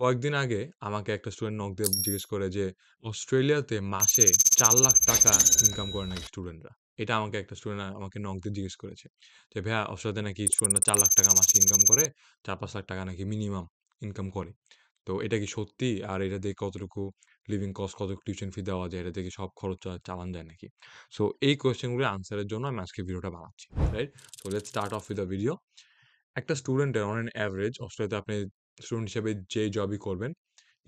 কয়েকদিন আগে আমাকে একটা স্টুডেন্ট নক দিয়ে জিজ্ঞেস করে যে, অস্ট্রেলিয়াতে মাসে ৳৪,০০,০০০ ইনকাম করে নাকি স্টুডেন্টরা। এটা আমাকে একটা স্টুডেন্ট আমাকে নক দিয়ে জিজ্ঞেস করেছে। যে, "ভাইয়া অস্ট্রেলিয়াতে নাকি স্টুডেন্টরা ৳৪,০০,০০০ মাসে ইনকাম করে, ৳৪-৫,০০,০০০ নাকি মিনিমাম ইনকাম করে। তো এটা কি সত্যি? আর এটা দিয়ে কতটুকু লিভিং কস্ট, কতটুকু টিউশন ফি দেওয়া যায়? এটা দিয়ে কি সব খরচ চালান যায় নাকি?" সো এই কোয়েশ্চেনগুলোর আনসারের জন্য আমি আজকে ভিডিওটা বানাচ্ছি। Right? So let's start of with the video. একটা স্টুডেন্টের অন অ্যান এভারেজ অস্ট্রেলিয়াতে আপনি স্টুডেন্ট হিসেবে যে জবই করবেন,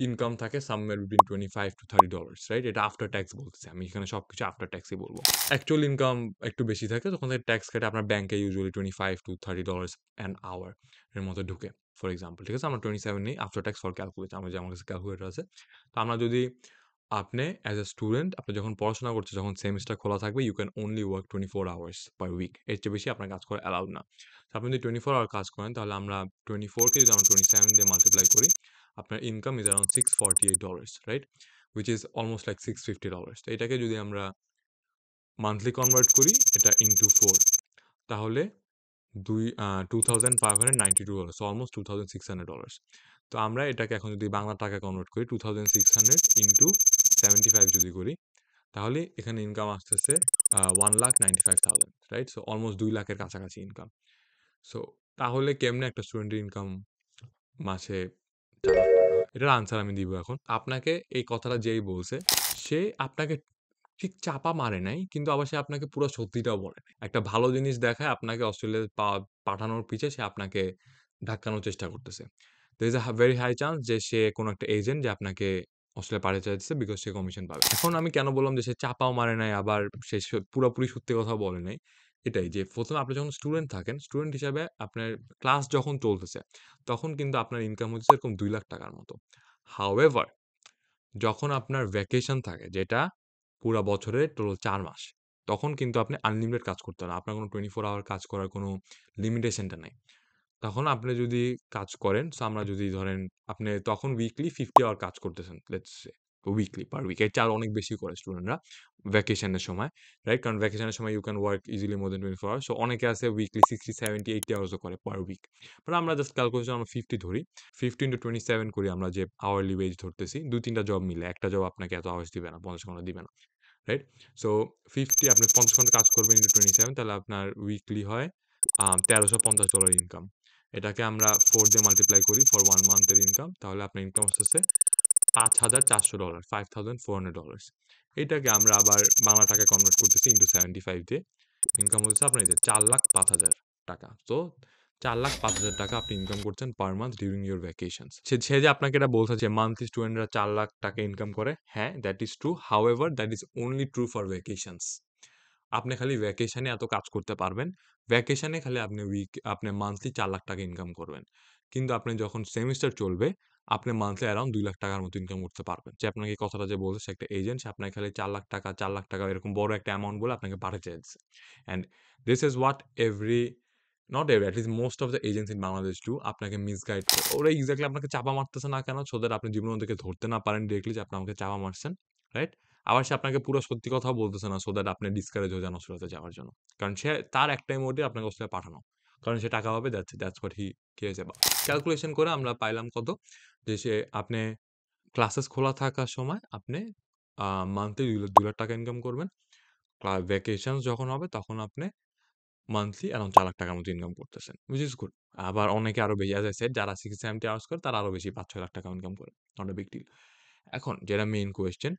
ইনকাম থাকে somewhere between $25 to $30, রাইট? এটা আফটার ট্যাক্স বলতেছি। আমি এখানে সবকিছু আফটার ট্যাক্সই বলব। অ্যাকচুয়াল ইনকাম একটু বেশি থাকে তখন থেকে ট্যাক্স কেটে আপনার ব্যাংকে ইউজুয়ালি $25 to $30 অ্যান আওয়ার এর মতো ঢুকে। ফর এক্সাম্পল, ঠিক আছে? আমরা 27 নেই আফটার ট্যাক্স ফর ক্যালকুলেশন। আমার যে আমার কাছে ক্যালকুলেটর আছে। তো আমরা যদি আপনি অ্যাজ এ স্টুডেন্ট আপনি যখন পড়াশোনা করছেন, যখন সেমিস্টার খোলা থাকবে, you can only work 24 hours per week. এর চেয়ে বেশি আপনার কাজ করা অ্যালাউড না। তো আপনি যদি 24 আওয়ার কাজ করেন তাহলে আমরা 24 কে যদি আমরা 27 দিয়ে মাল্টিপ্লাই করি, আপনার income is around $648, right? Which is almost like $650। তো এটাকে যদি আমরা মান্থলি কনভার্ট করি, এটা ইনটু 4, তাহলে 2,592 হলো। So almost $2,600। তো আমরা এটাকে এখন যদি বাংলা টাকায় কনভার্ট করি, 2,600 ইনটু 75 যদি করি, তাহলে এখানে ইনকাম আসতেছে 1,95,000, রাইট? সো অলমোস্ট 2 লাখের কাছাকাছি ইনকাম। সো তাহলে কেমনে একটা স্টুডেন্টের ইনকাম মাসে ৳৪,০০,০০০ হয়? এটার আনসার আমি দিব এখন। আপনাকে এই কথাটা যেই বলছে, সে আপনাকে ঠিক চাপা মারে নাই, কিন্তু আবার সে আপনাকে পুরা সত্যিটাও বলে নাই। একটা ভালো জিনিস দেখায় আপনাকে অস্ট্রেলিয়ায় পাঠানোর পিছে সে আপনাকে ধাক্কানোর চেষ্টা করতেছে। there is a very high chance যে সে কোনো একটা এজেন্ট যে আপনাকে অস্ট্রেলিয়া পাঠাতে চাইতেছে বিকজ সে কমিশন পাবে। এখন আমি কেন বললাম যে সে চাপাও মারে নাই আবার সে পুরাপুরি সত্যি কথা বলে নাই? এটাই যে ১ম এ আপনি যখন স্টুডেন্ট থাকেন, স্টুডেন্ট হিসাবে আপনার ক্লাস যখন চলতেছে, তখন কিন্তু আপনার ইনকাম হচ্ছে এরকম ৳2,০০,০০০ র মতো। হাউএভার যখন আপনার ভ্যাকেশন থাকে, যেটা পুরা বছরে টোটাল ৪ মাস, তখন কিন্তু আপনি আনলিমিটেড কাজ করতে পারেন। আপনার কোনো 24 আওয়ার কাজ করার কোনো লিমিটেশনটা নাই। তখন আপনি যদি কাজ করেন, সো আমরা যদি ধরেন আপনি তখন উইকলি 50 আওয়ার কাজ করতেছেন, let's say weekly per week. এর চেয়ে আরো অনেক বেশি করে স্টুডেন্টরা ভ্যাকেশনের সময়, রাইট? কারণ ভ্যাকেশনের সময় you can work easily more than 24 hours. So অনেকে আছে উইকলি 60, 70, 80 আওয়ার্সও করে পার উইক। বাট আমরা জাস্ট ক্যালকুলেশন আমরা 50 ধরি। 50 ইন্টু 27 করি আমরা, যে আওয়ারলি ওয়েজ ধরতেছি। ২-৩ টা জব মিলে। একটা জব আপনাকে এত আওয়ার্স দিবে না, ৫০ ঘন্টা দিবে না। রাইট? সো 50 আপনি ৫০ ঘন্টা কাজ করবেন ইন্টু 27, তাহলে আপনার উইকলি হয় $১,৩৫০ ইনকাম। এটাকে আমরা 4 দিয়ে মাল্টিপ্লাই করি ফর 1 মান্থের ইনকাম। তাহলে আপনার ইনকাম আসতেছে $৫,৪০০, $5,400। এটাকে আমরা আবার বাংলা টাকায় কনভার্ট করতেছি ইন্টু 75 দিয়ে। ইনকাম হচ্ছে আপনার এই যে ৳৪,৫০০০। সো ৳৪,৫০০০ আপনি ইনকাম করছেন per month during your vacations. সে যে আপনাকে এটা বলছে যে মান্থলি স্টুডেন্টরা ৳৪,০০,০০০ ইনকাম করে। হ্যাঁ, that is true. However that is only true for vacations. আপনি খালি ভ্যাকেশনে এত কাজ করতে পারবেন। ভ্যাকেশনে খালি আপনি মান্থলি ৳৪,০০,০০০ ইনকাম করবেন। কিন্তু আপনি যখন সেমিস্টার চলবে, আপনি মান্থলি অ্যারাউন্ড ৳2,০০,০০০ র মতো ইনকাম করতে পারবেন। যে আপনাকে এই কথাটা যে বলছে, সে একটা এজেন্ট, সে আপনাকে খালি ৳৪,০০,০০০, ৳৪,০০,০০০ এরকম বড় একটা অ্যামাউন্ট বলে আপনাকে পাঠাতে চাইতেছে। And this is what not every, at least most of the agents in Bangladesh do, আপনাকে মিসগাইড করে। ওরা এক্সাক্টলি আপনাকে চাপা মারতেছে না কেন? সো দ্যাট আপনি জীবনে ওদেরকে ধরতে না পারেন ডিরেক্টলি যে আপনি আমাকে চাপা মারছেন। রাইট? আবার সে আপনাকে পুরো সত্যি কথাও বলতেছে না, সো দ্যাট আপনি ডিসকারেজ হয়ে যান অস্ট্রেলিয়াতে যাওয়ার জন্য। কারণ সে তার একটাই মোটিভ আপনাকে অস্ট্রেলিয়া পাঠানো। কারণ সে টাকা পাবে, that's what he cares about. Calculation করে আমরা পাইলাম কত? যে আপনি ক্লাসেস খোলা থাকার সময় আপনি মান্থলি ৳2,০০,০০০ ইনকাম করবেন। ভ্যাকেশনস যখন হবে তখন আপনি মান্থলি অ্যারাউন্ড ৳৪,০০,০০০ র মতো ইনকাম করতেছেন। Which is good. আবার অনেকে আরো বেশি, অ্যাজ আই সেড, যারা 60-70 আওয়ার্স করে তারা আরো বেশি ৳৫,০০,০০০ ইনকাম করে। Not a big deal. এখন যেটা মেইন কোয়েশ্চেন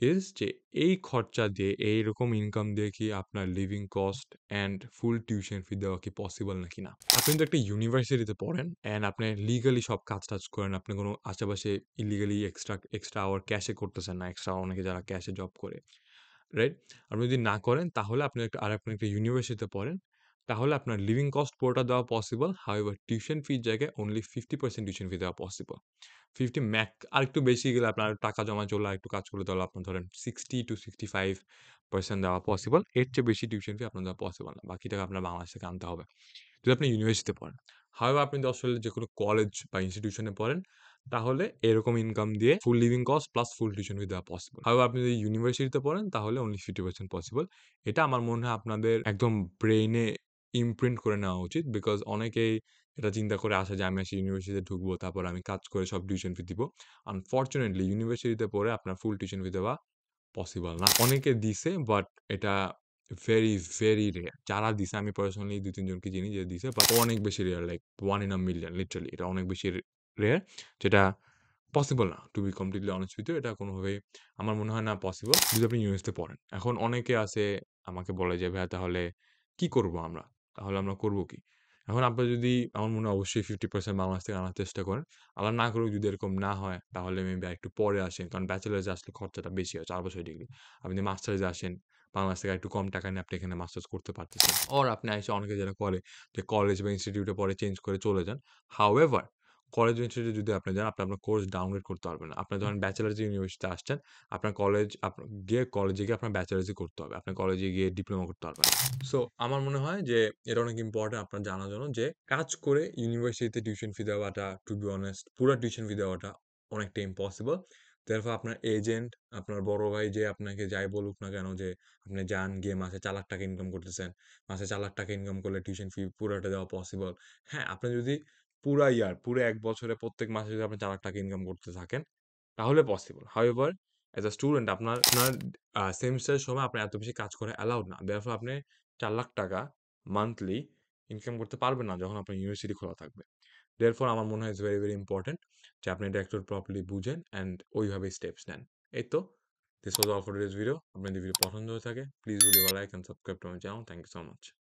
ইস যে এই খরচা দিয়ে, এইরকম ইনকাম দিয়ে কি আপনার living cost and full tuition fee দেওয়া কি পসিবল নাকি না? আপনি কিন্তু একটা ইউনিভার্সিটিতে পড়েন অ্যান্ড আপনি লিগালি সব কাজ-টাজ করেন। আপনি কোনো আশেপাশে ইল্লিগালি এক্সট্রা আওয়ার ক্যাশে করতেছেন না। এক্সট্রা অনেকে যারা ক্যাশে জব করে। রাইট? আপনি যদি না করেন তাহলে আপনি একটা ইউনিভার্সিটিতে পড়েন, তাহলে আপনার লিভিং কস্ট পুরোটা দেওয়া পসিবল। হাউএভার টিউশন ফির জায়গায় অনলি 50% টিউশন ফি দেওয়া পসিবল। 50 আরেকটু বেশি গেলে আপনার টাকা জমায় চললে আরেকটু কাজ করলে তাহলে আপনার ধরেন 60-65% দেওয়া পসিবল। এর চেয়ে বেশি টিউশন ফি আপনার দেওয়া পসিবল না। বাকি টাকা আপনার বাংলাদেশ থেকে আনতে হবে। যদি আপনি ইউনিভার্সিটিতে পড়েন। হাউএভার আপনি যদি অস্ট্রেলিয়ার যেকোনো কলেজ বা ইনস্টিটিউশনে পড়েন, তাহলে এরকম ইনকাম দিয়ে full living cost plus full tuition fee দেওয়া পসিবল। হাউএভার আপনি যদি ইউনিভার্সিটিতে পড়েন তাহলে অনলি 50% পসিবল। এটা আমার মনে হয় আপনাদের একদম ব্রেইনে ইমপ্রিন্ট করে নেওয়া উচিত। বিকজ অনেকেই এটা চিন্তা করে আসা যে আমি আসলে ইউনিভার্সিটিতে ঢুকবো, তারপর আমি কাজ করে সব টিউশন ফি দিব। আনফরচুনেটলি ইউনিভার্সিটিতে পড়ে আপনার ফুল টিউশন ফি দেওয়া পসিবল না। অনেকে দিছে বাট এটা ভেরি, ভেরি রেয়ার। যারা দিছে আমি পার্সোনালি ২-৩ জনকে চিনি যে দিছে বাট অনেক বেশি rare like 1 in a million literally এটা অনেক বেশি রেয়ার যেটা পসিবল না। To be completely honest with you এটা কোনোভাবেই আমার মনে হয় না পসিবল যদি আপনি ইউএসএ পড়েন। এখন অনেকে আছে আমাকে বলে যে, "ভাইয়া তাহলে কি করব আমরা? তাহলে আমরা করব কি?" এখন আপনার যদি আমার মনে হয় অবশ্যই 50% বাংলাদেশ থেকে আনার চেষ্টা করেন। আল্লাহ না করুক যদি এরকম না হয় তাহলে মেবি আরেকটু পরে আসেন। কারণ ব্যাচেলর্সে আসলে খরচাটা বেশি হয় ৪ বছরের ডিগ্রি। আপনি যদি মাস্টার্সে আসেন, বাংলাদেশ থেকে একটু কম টাকা নিয়ে আপনি এখানে মাস্টার্স করতে পারতেছেন। অর আপনি আইসা অনেকে যারা করে যে কলেজ বা ইনস্টিটিউটে পরে চেঞ্জ করে চলে যান। হাউএভার কলেজ বা ইনস্টিটিউটে যদি আপনি যান, আপনি আপনার কোর্স ডাউনগ্রেড করতে পারবেন না। আপনি ধরেন ব্যাচেলর্স ইউনিভার্সিটিতে আসছেন, আপনার কলেজে গিয়ে আপনার ব্যাচেলর্সই করতে হবে। আপনার কলেজে গিয়ে ডিপ্লোমা করতে পারবেন না। সো আমার মনে হয় যে এটা অনেক ইম্পোর্টেন্ট আপনার জানার জন্য যে কাজ করে ইউনিভার্সিটিতে টিউশন ফি দেওয়াটা টু বি অনেস্ট পুরা টিউশন ফি দেওয়াটা অনেকটা ইম্পসিবল। therefore আপনার এজেন্ট, আপনার বড় ভাই যে আপনাকে যাই বলুক না কেন যে আপনি যান গিয়ে মাসে ৳৪,০০,০০০ ইনকাম করতেছেন। মাসে ৳৪,০০,০০০ ইনকাম করলে টিউশন ফি পুরাটা দেওয়া পসিবল। হ্যাঁ, আপনি যদি পুরো ১ বছরে প্রত্যেক মাসে যদি আপনি ৳৪,০০,০০০ ইনকাম করতে থাকেন, তাহলে possible. However as a student আপনার সেমেস্টারের সময় আপনার এত বেশি কাজ করা অ্যালাউড না। therefore আপনি ৳৪,০০,০০০ মান্থলি ইনকাম করতে পারবেন না যখন আপনার ইউনিভার্সিটি খোলা থাকবে। therefore আমার মনে হয় ইটস ভেরি, ভেরি ইম্পোর্টেন্ট যে আপনি এটা একটু প্রপারলি বুঝেন অ্যান্ড ওইভাবে স্টেপস নেন। এই তো this was all for today's video. আপনার যদি ভিডিও পছন্দ হয়ে থাকে please do leave a like and subscribe to my channel. Thank you so much.